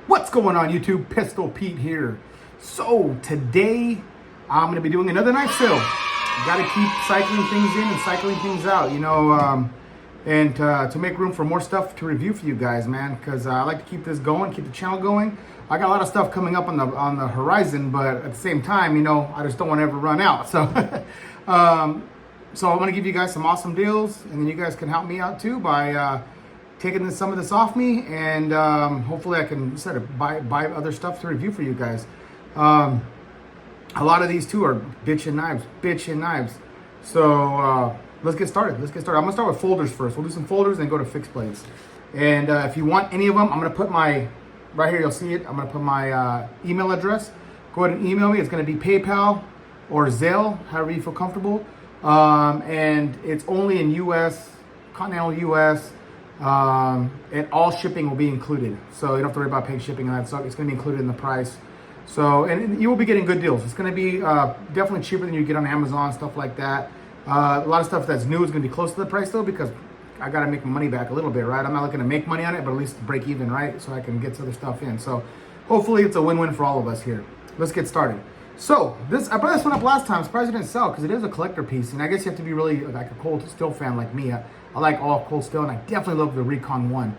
What's going on YouTube? Pistol Pete here. So today I'm going to be doing another knife sale. Got to keep cycling things in and cycling things out, and to make room for more stuff to review for you guys, man, because I like to keep this going, keep the channel going. I got a lot of stuff coming up on the horizon, but at the same time, I just don't want to ever run out. So so I'm going to give you guys some awesome deals, and then you guys can help me out too by taking some of this off me, and hopefully I can sort of buy other stuff to review for you guys. A lot of these too are bitchin' knives. So let's get started. I'm gonna start with folders first. We'll do some folders and go to fixed blades. And if you want any of them, I'm gonna put my, right here, you'll see it. I'm gonna put my email address. Go ahead and email me. It's gonna be PayPal or Zelle, however you feel comfortable. And it's only in US, continental US. And all shipping will be included, so you don't have to worry about paying shipping and that. So it's going to be included in the price. So, and you will be getting good deals. It's going to be definitely cheaper than you get on Amazon, stuff like that. A lot of stuff that's new is going to be close to the price though, because I got to make my money back a little bit, right? I'm not looking to make money on it, but at least break even, right? So I can get some other stuff in. So hopefully it's a win-win for all of us here. Let's get started. So I brought this one up last time. I'm surprised it didn't sell, because it is a collector piece, and I guess you have to be really like a cold steel fan like me. I like all cold steel, and I definitely love the Recon 1.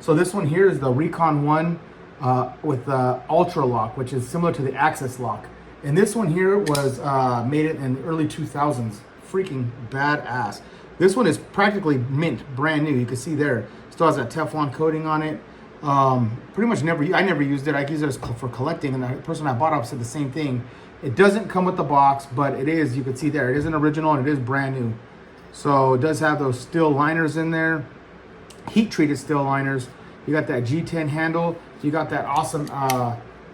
So this one here is the Recon 1 with the Ultralock, which is similar to the Access Lock. And this one here was made in the early 2000s. Freaking badass. This one is practically mint, brand new. You can see there. Still has that Teflon coating on it. Pretty much I never used it. I use it for collecting, and the person I bought it said the same thing. It doesn't come with the box, but it is, you can see there, it is an original and it is brand new. So it does have those steel liners in there, heat treated steel liners. You got that G10 handle. You got that awesome,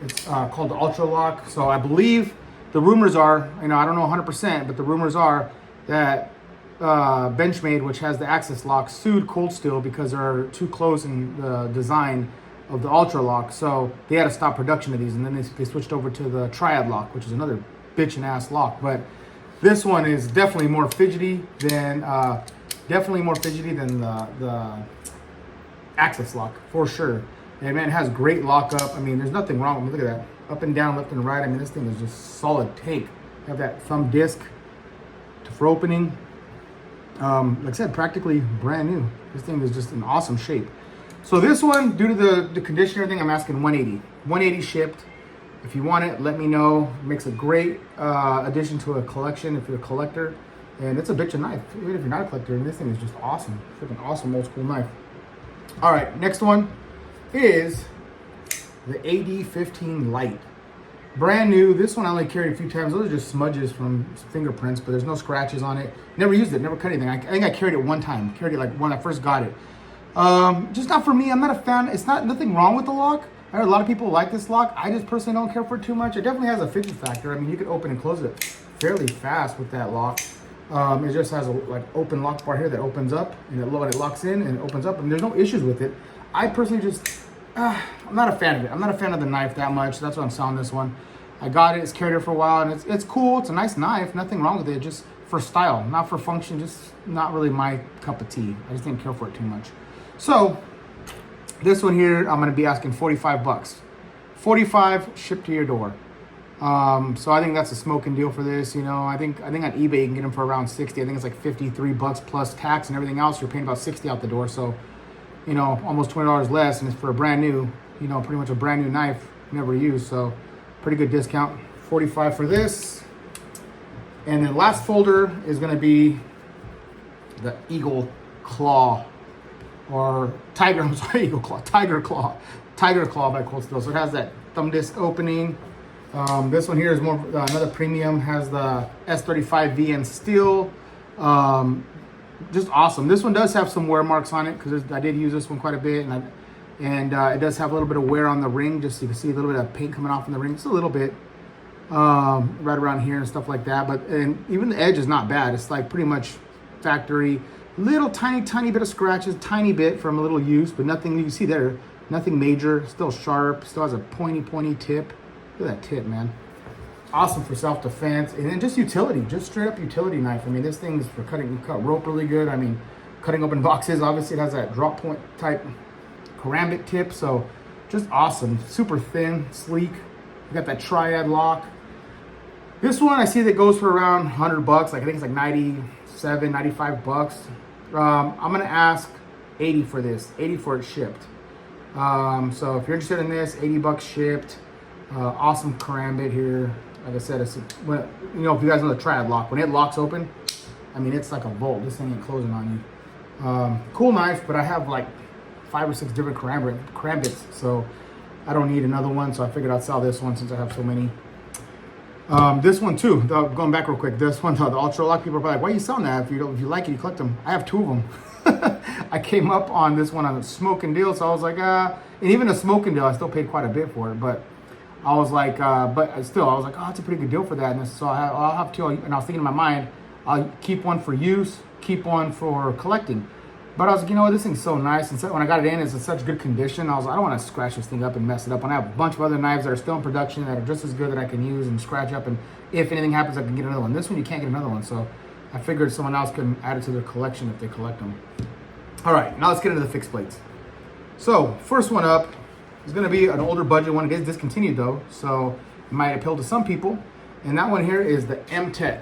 it's called the Ultralock. So I believe the rumors are, I don't know 100%, but the rumors are that Benchmade, which has the Access Lock, sued Cold Steel because they're too close in the design of the Ultralock. So they had to stop production of these, and then they switched over to the Triad Lock, which is another bitchin' ass lock. But this one is definitely more fidgety than the Access Lock, for sure. And man, it has great lockup. I mean, there's nothing wrong with it. Look at that, up and down, left and right. I mean, this thing is just solid take. Have that thumb disc for opening. Like I said, practically brand new. This thing is just in awesome shape. So this one, due to the condition and everything, I'm asking 180. 180 shipped. If you want it, let me know. It makes a great addition to a collection if you're a collector. And it's a bitch of knife. Even if you're not a collector, and this thing is just awesome. Freaking awesome old school knife. All right, next one is the Ad15 Light. Brand new. This one I only carried a few times. Those are just smudges from fingerprints, but there's no scratches on it. Never used it, never cut anything. I think I carried it one time. Carried it like when I first got it. Just not for me. I'm not a fan. It's nothing wrong with the lock. I heard a lot of people like this lock. I just personally don't care for it too much. It definitely has a fidget factor. I mean, you can open and close it fairly fast with that lock. It just has a like open lock bar here that opens up, and it locks in and it opens up, and there's no issues with it. I personally just, I'm not a fan of it. I'm not a fan of the knife that much. That's why I'm selling this one. I got it. It's carried it for a while, and it's cool. It's a nice knife. Nothing wrong with it. Just for style, not for function. Just not really my cup of tea. I just didn't care for it too much. So this one here, I'm gonna be asking 45 bucks. 45 shipped to your door. So I think that's a smoking deal for this. I think on eBay you can get them for around 60. I think it's like 53 bucks plus tax and everything else. You're paying about 60 out the door. So, almost $20 less, and it's for a brand new, pretty much a brand new knife, never used. So pretty good discount. 45 for this. And the last folder is gonna be the Eagle Claw, or Tiger, I'm sorry, Eagle Claw, Tiger Claw by Cold Steel. So it has that thumb disc opening. This one here is more another premium, has the S35 VN steel. Just awesome. This one does have some wear marks on it, because I did use this one quite a bit, and it does have a little bit of wear on the ring. Just so you can see a little bit of paint coming off in the ring, just a little bit, right around here and stuff like that. And even the edge is not bad. It's like pretty much factory. Little tiny bit of scratches, tiny bit from a little use, but nothing you can see there. Nothing major. Still sharp. Still has a pointy tip. Look at that tip, man. Awesome for self-defense, and then just utility, just straight up utility knife. I mean, this thing is for cutting. You cut rope really good. I mean, cutting open boxes. Obviously, it has that drop point type karambit tip, so Just awesome. Super thin, sleek. You got that triad lock. This one I see that goes for around 100 bucks. Like I think it's like 97, 95 bucks. I'm gonna ask 80 for this. 80 for it shipped. So if you're interested in this, 80 bucks shipped. Awesome karambit here. Like I said, it's when, you know, if you guys know the triad lock, when it locks open, I mean it's like a bolt. This thing ain't closing on you. Cool knife, but I have like 5 or 6 different karambits, so I don't need another one. So I figured I'd sell this one since I have so many. This one too, going back real quick, this one, the Ultralock, people are probably like, why are you selling that? If you like it, you collect them. I have 2 of them. I came up on this one on a smoking deal, so I was like, and even a smoking deal, I still paid quite a bit for it, but I was like, but still, I was like, oh, it's a pretty good deal for that. And so I'll have 2, and I was thinking in my mind, I'll keep one for use, keep one for collecting. But I was like, you know what, this thing's so nice. And so when I got it in, it's in such good condition. I was like, I don't want to scratch this thing up and mess it up. And I have a bunch of other knives that are still in production that are just as good that I can use and scratch up. And if anything happens, I can get another one. This one, you can't get another one. So I figured someone else can add it to their collection if they collect them. All right, now let's get into the fixed plates. So first one up is going to be an older budget one. It is discontinued though, so it might appeal to some people. And that one here is the MTech.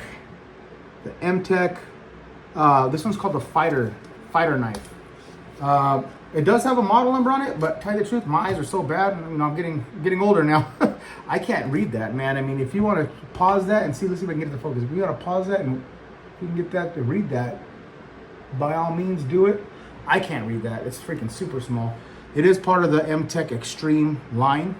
The MTech, this one's called the fighter knife. It does have a model number on it, but to tell you the truth, my eyes are so bad. You know, I'm getting older now. I can't read that, man. I mean, if you want to pause that and see, let's see if I can get it to focus. If you want to pause that and you can get that to read that, by all means do it. I can't read that. It's freaking super small. It is part of the MTech Extreme line,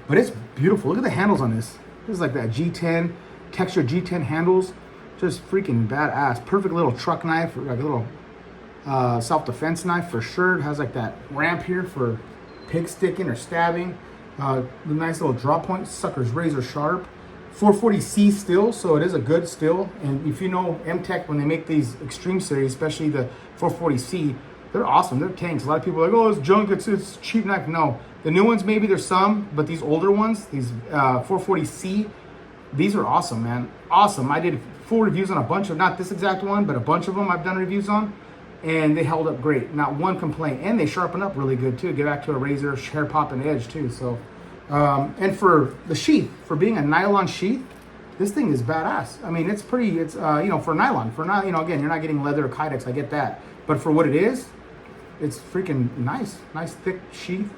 but it's beautiful. Look at the handles on this. This is like that G10, textured G10 handles. Just freaking badass. Perfect little truck knife, like a little self-defense knife for sure. It has like that ramp here for pig sticking or stabbing. The nice little draw point. Sucker's razor sharp. 440C steel, so it is a good steel. And if you know MTech, when they make these extreme series, especially the 440C, they're awesome. They're tanks. A lot of people are like, oh, it's junk, it's cheap knife. No, the new ones maybe there's some, but these older ones, these 440C, these are awesome, man. Awesome. I did full reviews on a bunch of, not this exact one, but a bunch of them I've done reviews on, and they held up great. Not one complaint, and they sharpen up really good too. Get back to a razor, hair popping edge too. So, and for the sheath, for being a nylon sheath, this thing is badass. I mean, it's pretty. It's you know, for nylon, you know, again, you're not getting leather or Kydex. I get that, but for what it is, it's freaking nice. Nice thick sheath,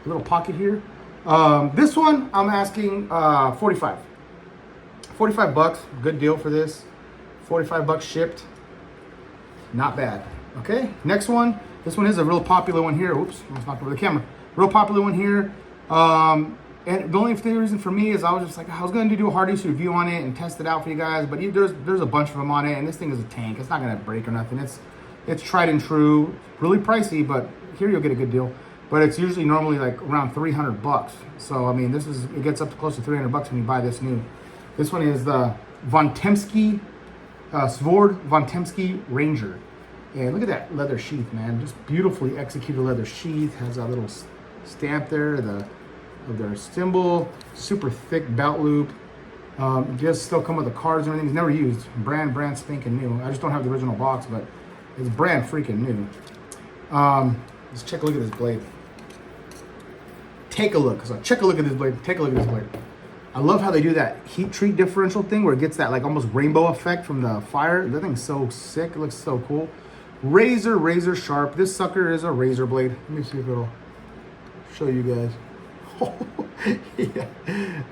a little pocket here. This one I'm asking 45. 45 bucks, good deal for this. 45 bucks shipped, not bad. Okay, next one. This one is a real popular one here. Oops, almost knocked over the camera. Real popular one here. And the only reason for me is I was just like, I was going to do a hard use review on it and test it out for you guys, but there's a bunch of them on it, and this thing is a tank. It's not going to break or nothing. It's tried and true. Really pricey, but here you'll get a good deal. But it's usually normally like around 300 bucks. So I mean, it gets up to close to 300 bucks when you buy this new. This one is the Vonsky Sword Vonsky Ranger. And look at that leather sheath, man. Just beautifully executed leather sheath. Has a little stamp there of their symbol. Super thick belt loop. Just still come with the cards and everything. It's never used. Brand spanking new. I just don't have the original box, but it's brand freaking new. Let's check a look at this blade. Take a look. So check a look at this blade. Take a look at this blade. I love how they do that heat treat differential thing where it gets that like almost rainbow effect from the fire. That thing's so sick. It looks so cool. Razor sharp. This sucker is a razor blade. Let me see if it'll show you guys. Yeah.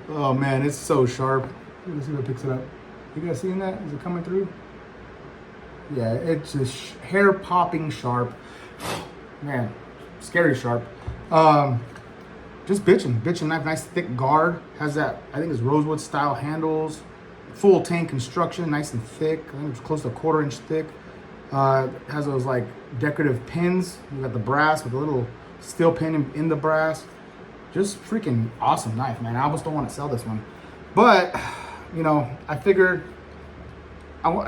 Oh man, it's so sharp. Let's see if it picks it up. You guys seeing that? Is it coming through? Yeah, it's just hair popping sharp. Man, scary sharp. Just bitchin' knife, nice thick guard. Has that, I think it's rosewood style handles. Full tank construction, nice and thick. I think it's close to a 1/4 inch thick. Has those like decorative pins. You got the brass with a little steel pin in the brass. Just freaking awesome knife, man. I almost don't want to sell this one. But, you know, I figured,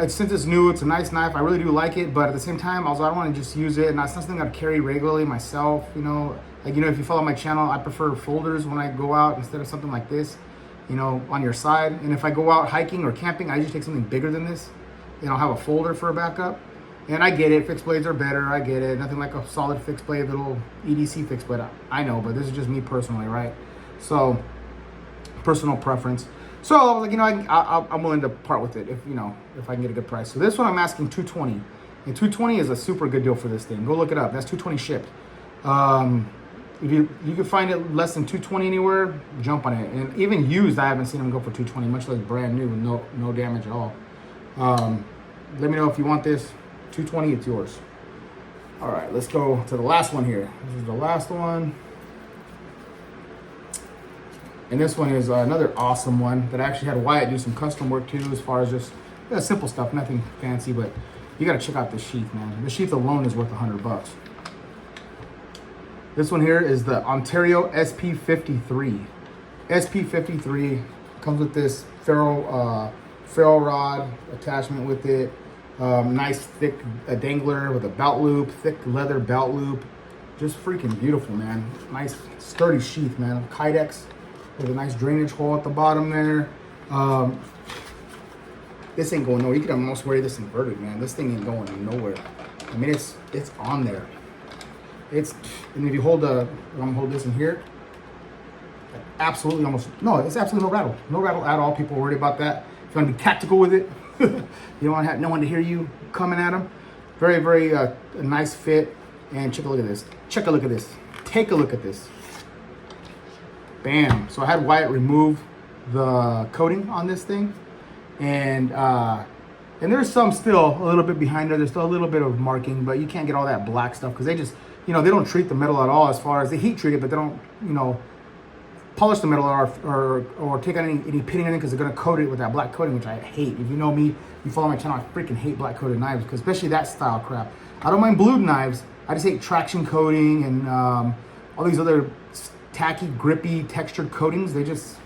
since it's new, it's a nice knife. I really do like it, but at the same time, I don't want to just use it. And it's not something I carry regularly myself, you know. Like, you know, if you follow my channel, I prefer folders when I go out instead of something like this, you know, on your side. And if I go out hiking or camping, I usually take something bigger than this. And I'll have a folder for a backup. And I get it, fixed blades are better, I get it. Nothing like a solid fixed blade, little EDC fixed blade. I know, but this is just me personally, right? So, personal preference. So I was like, you know, I'm willing to part with it if, you know, if I can get a good price. So this one I'm asking $220. And $220 is a super good deal for this thing. Go look it up. That's $220 shipped. If you can find it less than $220 anywhere, jump on it. And even used, I haven't seen them go for $220, much less brand new with no damage at all. Let me know if you want this. $220, it's yours. All right, let's go to the last one here. This is the last one. And this one is another awesome one that I actually had Wyatt do some custom work too, as far as just simple stuff, nothing fancy, but you gotta check out this sheath, man. The sheath alone is worth $100. This one here is the Ontario SP53. SP53 comes with this ferro rod attachment with it. Nice thick dangler with a belt loop, thick leather belt loop. Just freaking beautiful, man. Nice sturdy sheath, man. Kydex with a nice drainage hole at the bottom there. This ain't going nowhere. You could almost wear this inverted, man. This thing ain't going nowhere. I mean, it's on there. And if you hold I'm gonna hold this in here. Absolutely it's absolutely no rattle. No rattle at all. People worried about that. If you want to be tactical with it, you don't want to have no one to hear you coming at them. Very, very a nice fit. And check a look at this. Check a look at this. Take a look at this. Bam. So I had Wyatt remove the coating on this thing. And there's some still a little bit behind there. There's still a little bit of marking, but you can't get all that black stuff because they just, you know, they don't treat the metal at all as far as they heat treat it, but they don't, you know, polish the metal or take out any pitting in it because they're going to coat it with that black coating, which I hate. If you know me, you follow my channel, I freaking hate black coated knives, because especially that style crap. I don't mind blued knives. I just hate traction coating and all these other tacky, grippy, textured coatings. They just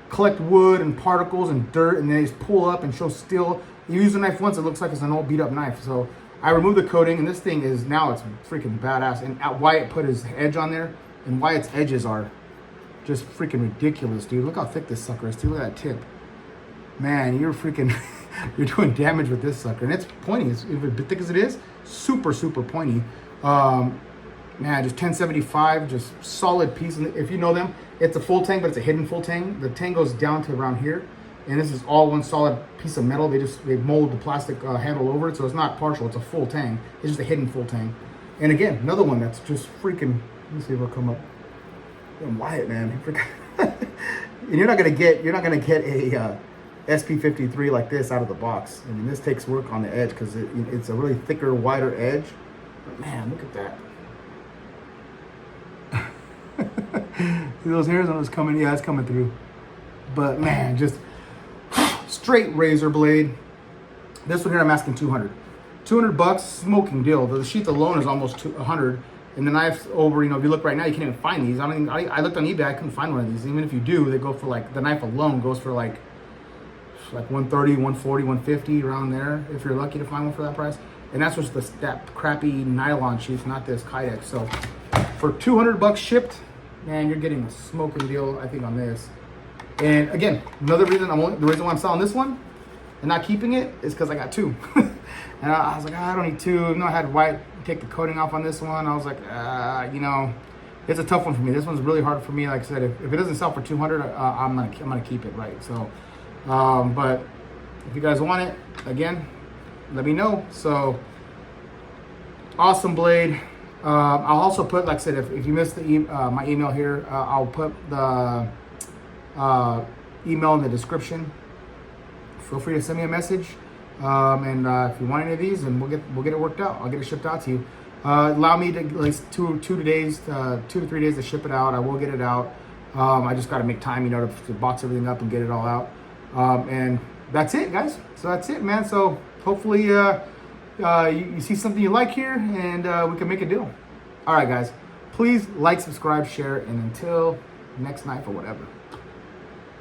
collect wood and particles and dirt, and they just pull up and show steel. You use the knife once, it looks like it's an old beat up knife. So I removed the coating, and this thing is now it's freaking badass. And Wyatt put his edge on there, and Wyatt's edges are just freaking ridiculous, dude. Look how thick this sucker is, too. Look at that tip. Man, you're freaking, you're doing damage with this sucker. And it's pointy. It's as thick as it is, super, super pointy. Man, just 1075, just solid piece. And if you know them, it's a full tang, but it's a hidden full tang. The tang goes down to around here. And this is all one solid piece of metal. They mold the plastic handle over it, so it's not partial. It's a full tang. It's just a hidden full tang. And again, another one that's just freaking. Let me see if it'll come up. Damn, Wyatt, man. And you're not gonna get a SP53 like this out of the box. I mean, this takes work on the edge because it's a really thicker, wider edge. But man, look at that. See those hairs on it's coming? Yeah, it's coming through. But man, just straight razor blade. This one here I'm asking $200. $200, smoking deal. The sheath alone is almost $100. And the knife's over, you know, if you look right now, you can't even find these. I looked on eBay, I couldn't find one of these. Even if you do, they go for like, the knife alone goes for like 130, 140, 150, around there, if you're lucky to find one for that price. And that's just that crappy nylon sheath, not this Kydex. So for $200 shipped, man, you're getting a smoking deal, I think, on this. And again, another reason, the reason why I'm selling this one and not keeping it is because I got two. And I was like, I don't need two. You know, I had Wyatt take the coating off on this one. I was like, you know, it's a tough one for me. This one's really hard for me. Like I said, if it doesn't sell for $200, I'm gonna keep it, right? So, but if you guys want it, again, let me know. So, awesome blade. I'll also put, like I said, if you missed my email here, I'll put the email in the description. Feel free to send me a message. And if you want any of these, then we'll get it worked out. I'll get it shipped out to you. Allow me to at least 2 to 3 days to ship it out. I will get it out. I just got to make time, you know, to box everything up and get it all out. And that's it, guys. So that's it, man. So hopefully you see something you like here, and we can make a deal. All right, guys. Please like, subscribe, share, and until next night or whatever.